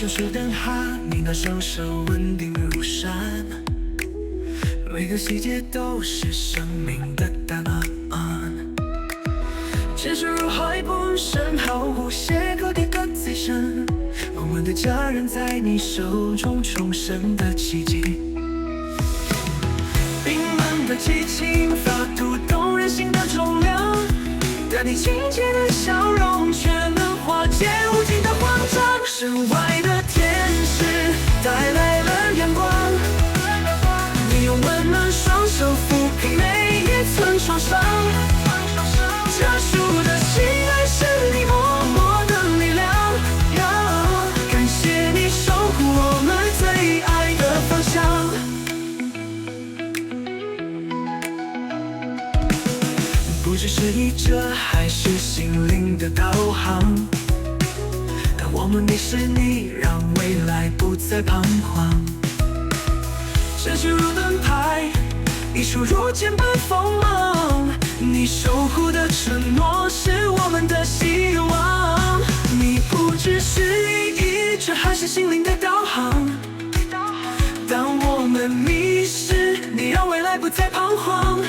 手手灯下，你那双手稳定如山，每个细节都是生命的答案。只是如海不深，毫无邂逅的各自身。我们的家人在你手中重生的奇迹。冰冷的激情，发出动人心的重量，但你亲切的笑容却能化解无尽的慌张。身外的天使带来了阳光，你用温暖双手抚平每一寸创伤。家属的心爱是你默默的力量，感谢你守护我们最爱的方向。不只是译者，还是心灵的导航。当我们迷失你，让未来不再彷徨。真心如盾牌，一束如剑般锋芒。你守护的承诺是我们的希望。你不只是译者，还是心灵的导航。当我们迷失，你让未来不再彷徨。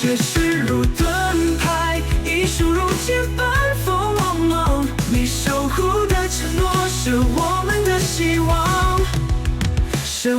这是如盾牌，一束如剑般锋芒。你守护的承诺是我们的希望。身